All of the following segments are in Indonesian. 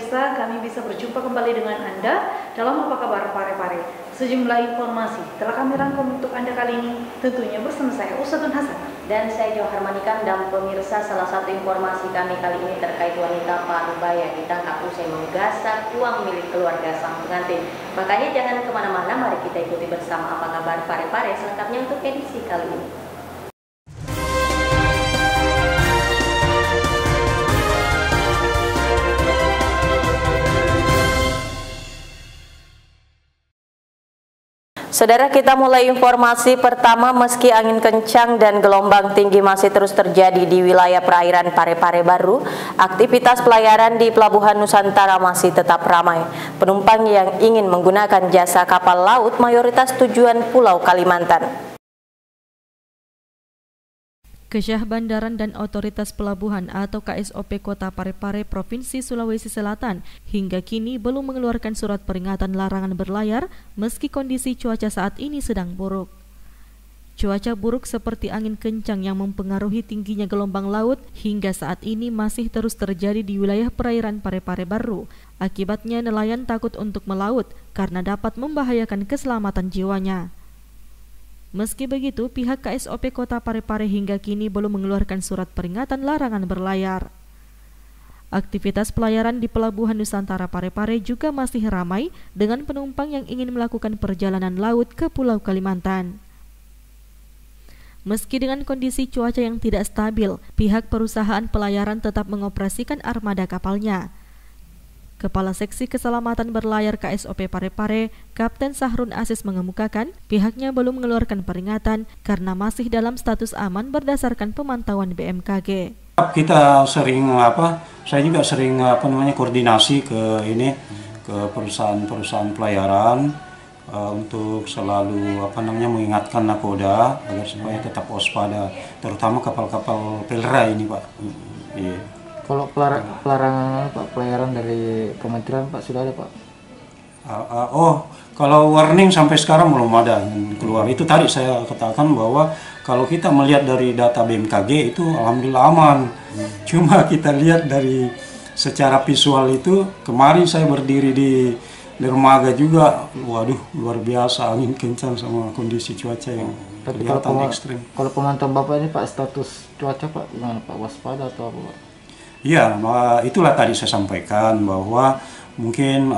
pemirsa, kami bisa berjumpa kembali dengan Anda dalam Apa Kabar Pare-Pare. Sejumlah informasi telah kami rangkum untuk Anda kali ini, tentunya bersama saya Usatun Hasan dan saya Johar Manikan. Dan pemirsa, salah satu informasi kami kali ini terkait wanita Parubaya ditangkap usai menggasak uang milik keluarga sang pengantin. Makanya jangan kemana-mana, mari kita ikuti bersama Apa Kabar Pare-Pare selengkapnya untuk edisi kali ini. Saudara, kita mulai informasi pertama. Meski angin kencang dan gelombang tinggi masih terus terjadi di wilayah perairan Pare-Pare Baru, aktivitas pelayaran di Pelabuhan Nusantara masih tetap ramai. Penumpang yang ingin menggunakan jasa kapal laut mayoritas tujuan Pulau Kalimantan. Kesyah Bandaran dan Otoritas Pelabuhan atau KSOP Kota Pare-Pare Provinsi Sulawesi Selatan hingga kini belum mengeluarkan surat peringatan larangan berlayar meski kondisi cuaca saat ini sedang buruk. Cuaca buruk seperti angin kencang yang mempengaruhi tingginya gelombang laut hingga saat ini masih terus terjadi di wilayah perairan Pare-Pare Baru. Akibatnya nelayan takut untuk melaut karena dapat membahayakan keselamatan jiwanya. Meski begitu, pihak KSOP Kota Pare-Pare hingga kini belum mengeluarkan surat peringatan larangan berlayar. Aktivitas pelayaran di Pelabuhan Nusantara Pare-Pare juga masih ramai dengan penumpang yang ingin melakukan perjalanan laut ke Pulau Kalimantan. Meski dengan kondisi cuaca yang tidak stabil, pihak perusahaan pelayaran tetap mengoperasikan armada kapalnya. Kepala Seksi Keselamatan Berlayar KSOP Pare-Pare, Kapten Sahrun Asis mengemukakan pihaknya belum mengeluarkan peringatan karena masih dalam status aman berdasarkan pemantauan BMKG. Kita sering saya juga sering koordinasi ke perusahaan pelayaran untuk selalu mengingatkan nakoda agar supaya tetap waspada, terutama kapal-kapal pelra ini, Pak. Iya. Kalau pelarangan Pak, pelayaran dari kementerian Pak sudah ada, Pak? Kalau warning sampai sekarang belum ada keluar. Itu tadi saya katakan bahwa kalau kita melihat dari data BMKG itu alhamdulillah aman. Cuma kita lihat dari secara visual itu, kemarin saya berdiri di dermaga juga, waduh luar biasa angin kencang sama kondisi cuaca yang kelihatan ekstrim. Kalau pemantauan Bapak ini Pak, status cuaca Pak gimana Pak, waspada atau apa Pak? Ya, itulah tadi saya sampaikan bahwa mungkin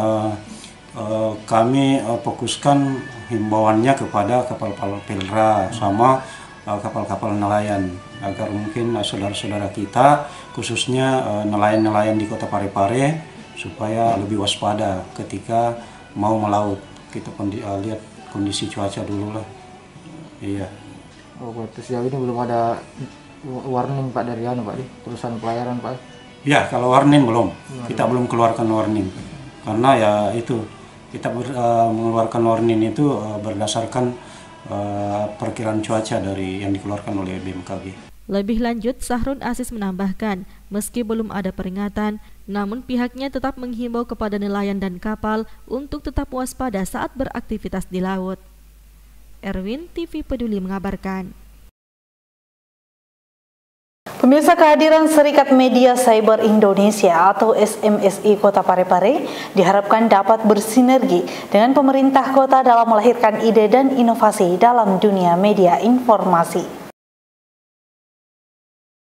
kami fokuskan himbauannya kepada kapal-kapal pelra sama kapal-kapal nelayan agar mungkin saudara-saudara kita khususnya nelayan-nelayan di Kota Pare-Pare supaya lebih waspada ketika mau melaut. Kita lihat kondisi cuaca dulu lah. Iya. Oh, berarti sejauh ini belum ada warning Pak dari Pak di perusahaan pelayaran Pak? Ya, kalau warning belum. Kita belum keluarkan warning. Karena ya itu, kita mengeluarkan warning itu berdasarkan perkiraan cuaca dari yang dikeluarkan oleh BMKG. Lebih lanjut, Sahrun Asis menambahkan, meski belum ada peringatan, namun pihaknya tetap menghimbau kepada nelayan dan kapal untuk tetap waspada saat beraktivitas di laut. Erwin, TV Peduli mengabarkan. Pemirsa, kehadiran Serikat Media Cyber Indonesia atau SMSI Kota Pare-Pare diharapkan dapat bersinergi dengan pemerintah kota dalam melahirkan ide dan inovasi dalam dunia media informasi.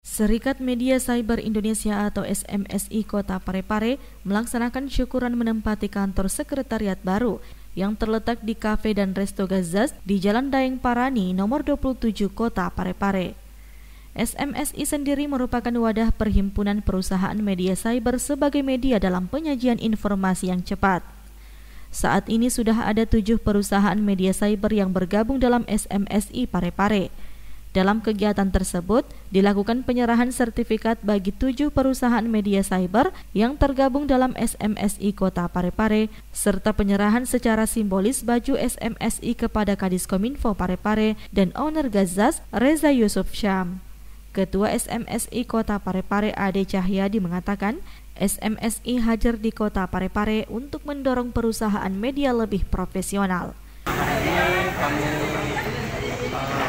Serikat Media Cyber Indonesia atau SMSI Kota Pare-Pare melaksanakan syukuran menempati kantor sekretariat baru yang terletak di Cafe dan Resto Gazas di Jalan Daeng Parani nomor 27 Kota Pare-Pare. SMSI sendiri merupakan wadah perhimpunan perusahaan media cyber sebagai media dalam penyajian informasi yang cepat. Saat ini sudah ada 7 perusahaan media cyber yang bergabung dalam SMSI Pare-Pare. Dalam kegiatan tersebut, dilakukan penyerahan sertifikat bagi 7 perusahaan media cyber yang tergabung dalam SMSI Kota Pare-Pare, serta penyerahan secara simbolis baju SMSI kepada Kadiskominfo Pare-Pare dan owner Gazas, Reza Yusuf Syam. Ketua SMSI Kota Pare-Pare Ade Cahyadi mengatakan, SMSI hadir di Kota Pare-Pare untuk mendorong perusahaan media lebih profesional. Ini kami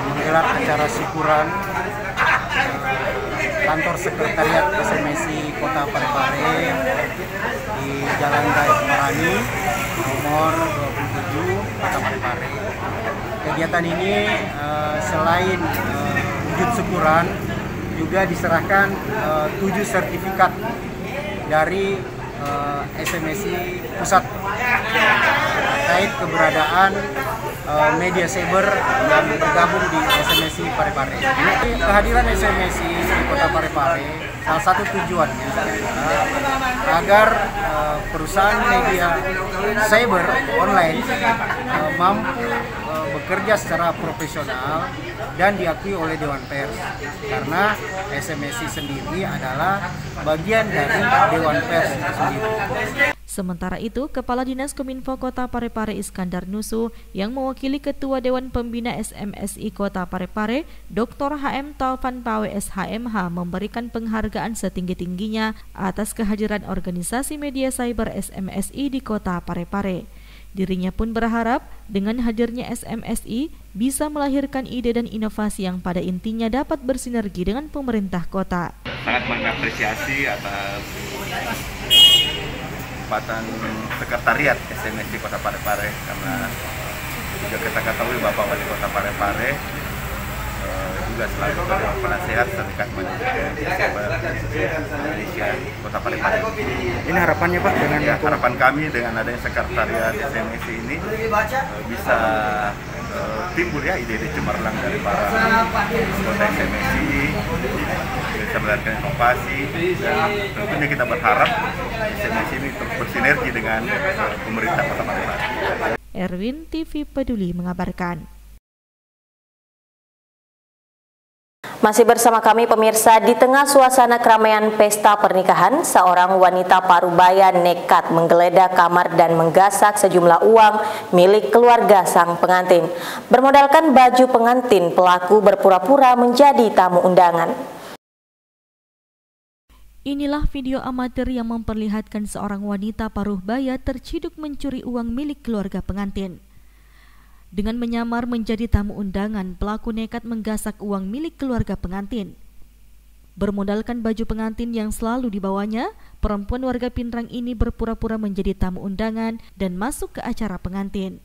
menggelar acara syukuran kantor sekretariat SMSI Kota Parepare di Jalan Raya Marani nomor 27 Kota Parepare. Kegiatan ini selain wujud syukuran juga diserahkan 7 sertifikat dari SMSI Pusat terkait keberadaan media cyber yang bergabung di SMSI Parepare. Kehadiran SMSI di Kota Parepare salah satu tujuannya agar perusahaan media cyber online mampu bekerja secara profesional dan diakui oleh Dewan Pers, karena SMSI sendiri adalah bagian dari Dewan Pers itu sendiri. Sementara itu, Kepala Dinas Kominfo Kota Parepare Iskandar Nusu yang mewakili Ketua Dewan Pembina SMSI Kota Parepare, Dr. HM Taufan Pawe SHMH memberikan penghargaan setinggi-tingginya atas kehadiran organisasi media cyber SMSI di Kota Parepare. Dirinya pun berharap dengan hadirnya SMSI bisa melahirkan ide dan inovasi yang pada intinya dapat bersinergi dengan pemerintah kota. Sangat mengapresiasi atas kesempatan sekretariat SMSI Kota Parepare, karena juga kita ketahui Bapak Wali Kota Parepare juga selalu penasehat Serikat Media Cyber Indonesia Kota Parepare. Ini harapannya Pak dengan harapan kami dengan adanya sekretariat SMSI ini bisa timbul ya ide-ide cemerlang dari para anggota SMSI, bisa melakukan inovasi, dan tentunya kita berharap SMSI ini terus bersinergi dengan pemerintah Kota Parepare. Erwin TV Peduli mengabarkan. Masih bersama kami pemirsa, di tengah suasana keramaian pesta pernikahan, seorang wanita Parubaya nekat menggeledah kamar dan menggasak sejumlah uang milik keluarga sang pengantin. Bermodalkan baju pengantin, pelaku berpura-pura menjadi tamu undangan. Inilah video amatir yang memperlihatkan seorang wanita Parubaya terciduk mencuri uang milik keluarga pengantin. Dengan menyamar menjadi tamu undangan, pelaku nekat menggasak uang milik keluarga pengantin. Bermodalkan baju pengantin yang selalu dibawanya, perempuan warga Pinrang ini berpura-pura menjadi tamu undangan dan masuk ke acara pengantin.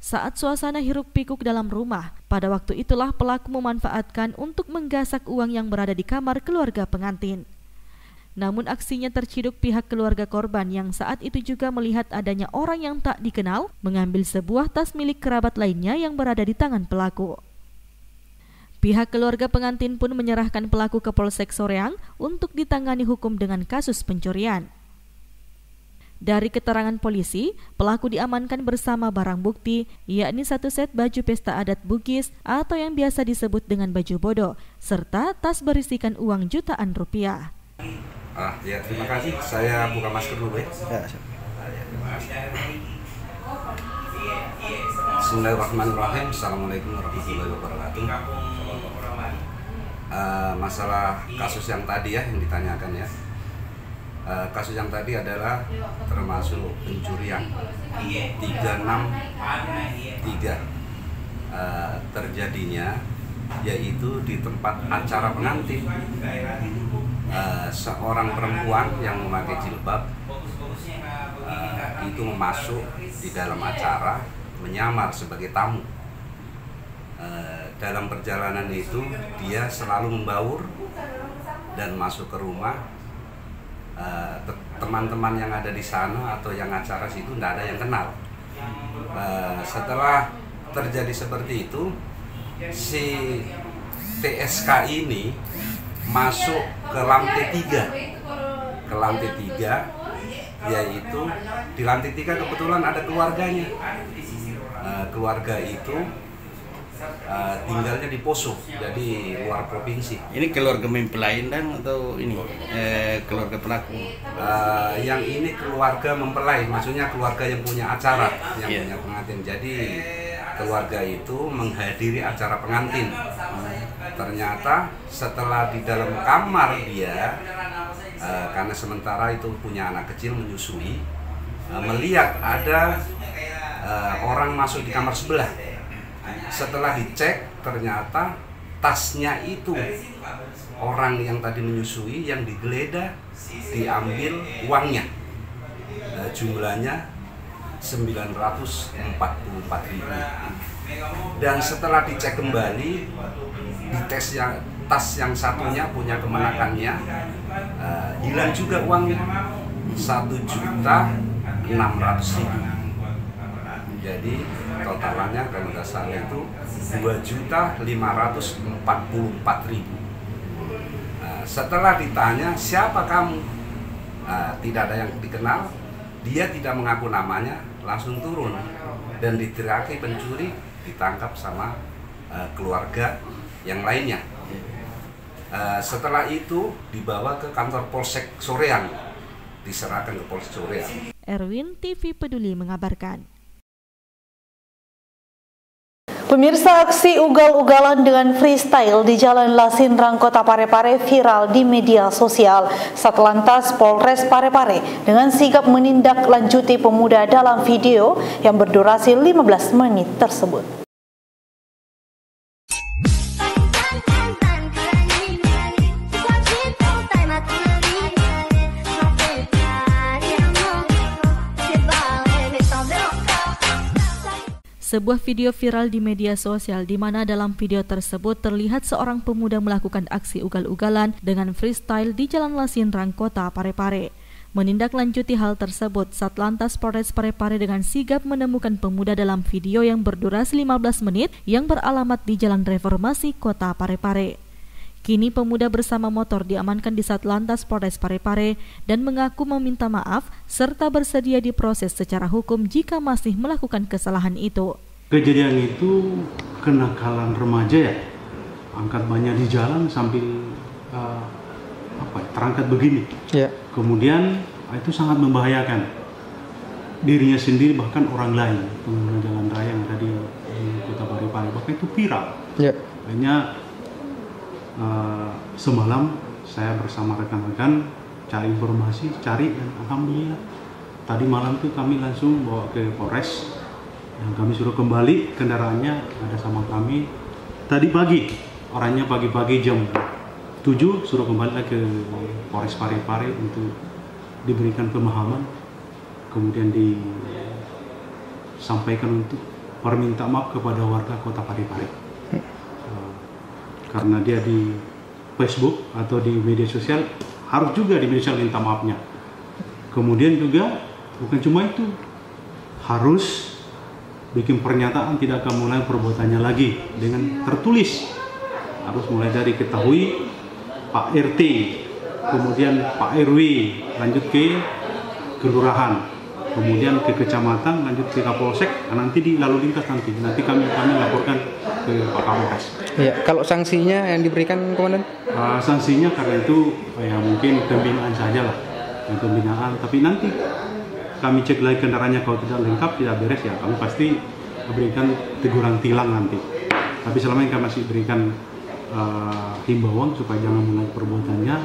Saat suasana hiruk-pikuk dalam rumah, pada waktu itulah pelaku memanfaatkan untuk menggasak uang yang berada di kamar keluarga pengantin. Namun aksinya terciduk pihak keluarga korban yang saat itu juga melihat adanya orang yang tak dikenal mengambil sebuah tas milik kerabat lainnya yang berada di tangan pelaku. Pihak keluarga pengantin pun menyerahkan pelaku ke Polsek Soreang untuk ditangani hukum dengan kasus pencurian. Dari keterangan polisi, pelaku diamankan bersama barang bukti, yakni 1 set baju pesta adat Bugis atau yang biasa disebut dengan baju bodo, serta tas berisikan uang jutaan rupiah. Ya, terima kasih. Saya buka masker dulu ya. Bismillahirrahmanirrahim. Assalamualaikum warahmatullahi wabarakatuh. Masalah kasus yang tadi ya, yang ditanyakan ya. Kasus yang tadi adalah termasuk pencurian 363 terjadinya, yaitu di tempat acara pengantin. Seorang perempuan yang memakai jilbab itu masuk di dalam acara menyamar sebagai tamu. Dalam perjalanan itu dia selalu membaur dan masuk ke rumah. Teman-teman yang ada di sana atau yang acara situ tidak ada yang kenal. Setelah terjadi seperti itu, si TSK ini masuk ke lantai 3, yaitu di lantai 3 kebetulan ada keluarganya. Keluarga itu tinggalnya di Poso, jadi luar provinsi. Ini keluarga mempelai atau ini keluarga pelaku? Yang ini keluarga mempelai, maksudnya keluarga yang punya acara, yang punya pengantin. Jadi keluarga itu menghadiri acara pengantin. Ternyata setelah di dalam kamar dia, karena sementara itu punya anak kecil menyusui, melihat ada orang masuk di kamar sebelah. Setelah dicek, ternyata tasnya itu orang yang tadi menyusui, yang digeledah, diambil uangnya, jumlahnya 944.000. Dan setelah dicek kembali di tas yang satunya punya kemenakannya, hilang juga uangnya, 1.600.000. Jadi totalannya kalau nggak salah itu 2.544.000. Setelah ditanya siapa kamu, tidak ada yang dikenal, dia tidak mengaku namanya, langsung turun dan diteriaki pencuri, ditangkap sama keluarga yang lainnya. Setelah itu dibawa ke kantor Polsek Soreang, diserahkan ke Polsek Soreang. Erwin TV Peduli mengabarkan. Pemirsa, aksi ugal-ugalan dengan freestyle di Jalan Lasinrang, Kota Parepare viral di media sosial. Satlantas Polres Parepare dengan sigap menindaklanjuti pemuda dalam video yang berdurasi 15 menit tersebut. Sebuah video viral di media sosial di mana dalam video tersebut terlihat seorang pemuda melakukan aksi ugal-ugalan dengan freestyle di Jalan Lasinrang, Kota Parepare. Menindaklanjuti hal tersebut, Satlantas Polres Parepare dengan sigap menemukan pemuda dalam video yang berdurasi 15 menit yang beralamat di Jalan Reformasi, Kota Parepare. Kini pemuda bersama motor diamankan di Satlantas Polres Parepare dan mengaku meminta maaf serta bersedia diproses secara hukum jika masih melakukan kesalahan itu. Kejadian itu kenakalan remaja ya, angkat banyak di jalan sambil terangkat begini. Ya. Kemudian itu sangat membahayakan dirinya sendiri bahkan orang lain, pengguna jalan raya yang ada di Kota Parepare. Bahkan itu viral. Ya. Hanya semalam saya bersama rekan-rekan cari informasi, dan alhamdulillah tadi malam tuh kami langsung bawa ke Polres dan kami suruh kembali kendaraannya ada sama kami. Tadi pagi, orangnya pagi-pagi jam 7 suruh kembali ke Polres Parepare untuk diberikan pemahaman, kemudian disampaikan untuk perminta maaf kepada warga Kota Parepare. Karena dia di Facebook atau di media sosial, harus juga di media sosial minta maafnya. Kemudian juga bukan cuma itu, harus bikin pernyataan tidak akan mulai perbuatannya lagi dengan tertulis. Harus mulai dari ketahui Pak RT, kemudian Pak RW, lanjut ke kelurahan, kemudian ke kecamatan, lanjut ke Kapolsek, nanti di lalu lintas nanti kami laporkan ke Pak Kapolres. Ya, kalau sanksinya yang diberikan Komandan? Sanksinya karena itu ya mungkin pembinaan saja lah, pembinaan. Tapi nanti kami cek lagi kendaraannya, kalau tidak lengkap, tidak beres ya kami pasti berikan teguran tilang nanti. Tapi selama ini kami masih berikan himbauan supaya jangan mulai perbuatannya.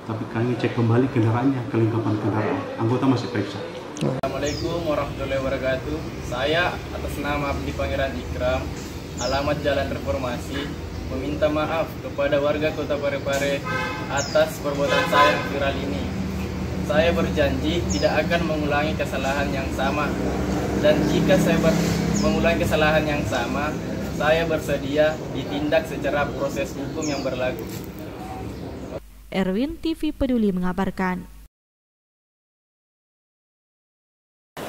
Tapi kami cek kembali kendaraannya, kelengkapan kendaraan. Anggota masih periksa. Assalamualaikum warahmatullahi wabarakatuh. Saya atas nama Abdi Pangeran Ikram, alamat Jalan Reformasi, meminta maaf kepada warga Kota Parepare atas perbuatan saya yang viral ini. Saya berjanji tidak akan mengulangi kesalahan yang sama, dan jika saya mengulangi kesalahan yang sama, saya bersedia ditindak secara proses hukum yang berlaku. Erwin TV Peduli mengabarkan.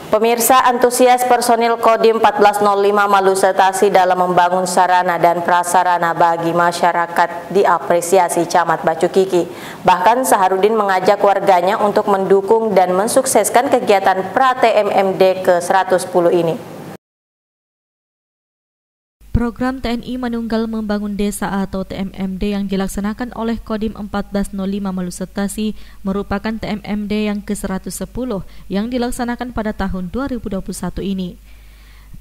Pemirsa, antusias personil Kodim 1405 Malusetasi dalam membangun sarana dan prasarana bagi masyarakat diapresiasi Camat Bacukiki. Bahkan Saharudin mengajak warganya untuk mendukung dan mensukseskan kegiatan pra-TMMD ke-110 ini. Program TNI Manunggal Membangun Desa atau TMMD yang dilaksanakan oleh Kodim 1405 Malusetasi merupakan TMMD yang ke-110 yang dilaksanakan pada tahun 2021 ini.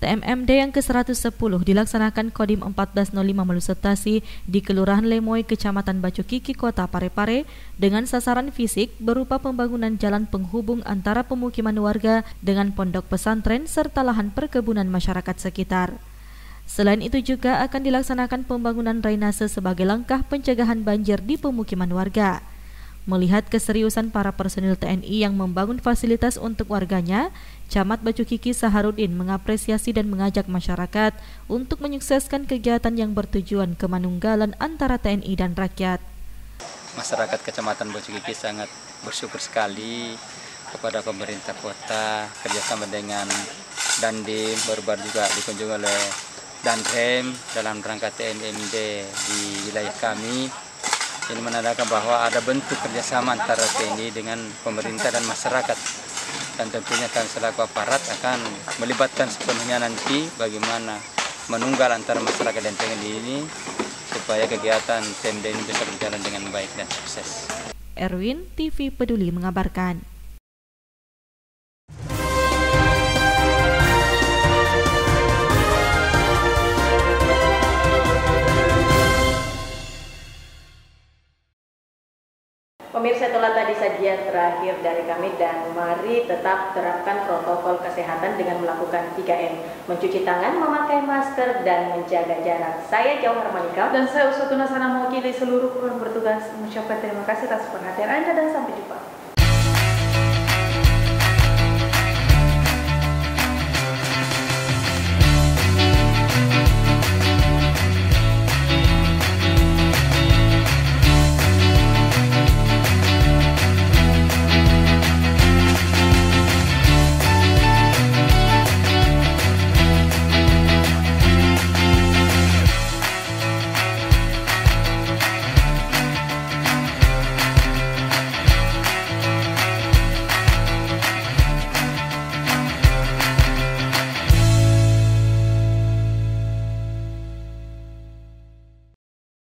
TMMD yang ke-110 dilaksanakan Kodim 1405 Malusetasi di Kelurahan Lemoy, Kecamatan Bacukiki, Kota Parepare dengan sasaran fisik berupa pembangunan jalan penghubung antara pemukiman warga dengan pondok pesantren serta lahan perkebunan masyarakat sekitar. Selain itu juga akan dilaksanakan pembangunan drainase sebagai langkah pencegahan banjir di pemukiman warga. Melihat keseriusan para personil TNI yang membangun fasilitas untuk warganya, Camat Bacukiki Saharudin mengapresiasi dan mengajak masyarakat untuk menyukseskan kegiatan yang bertujuan kemanunggalan antara TNI dan rakyat. Masyarakat Kecamatan Bacukiki sangat bersyukur sekali kepada pemerintah kota, kerjasama dengan Dandim, baru-baru juga dikunjungi oleh Danrem dalam rangka TNMD di wilayah kami. Ini menandakan bahwa ada bentuk kerjasama antara TNI dengan pemerintah dan masyarakat. Dan tentunya kami selaku aparat akan melibatkan sepenuhnya nanti bagaimana menunggal antara masyarakat dan TNI ini supaya kegiatan TMD ini bisa berjalan dengan baik dan sukses. Erwin, TV Peduli mengabarkan. Pemirsa, itulah tadi sajian terakhir dari kami dan mari tetap terapkan protokol kesehatan dengan melakukan 3M, mencuci tangan, memakai masker, dan menjaga jarak. Saya Jauhar Manika dan saya Usutuna Sana mewakili seluruh kru yang bertugas mengucapkan terima kasih atas perhatian Anda dan sampai jumpa.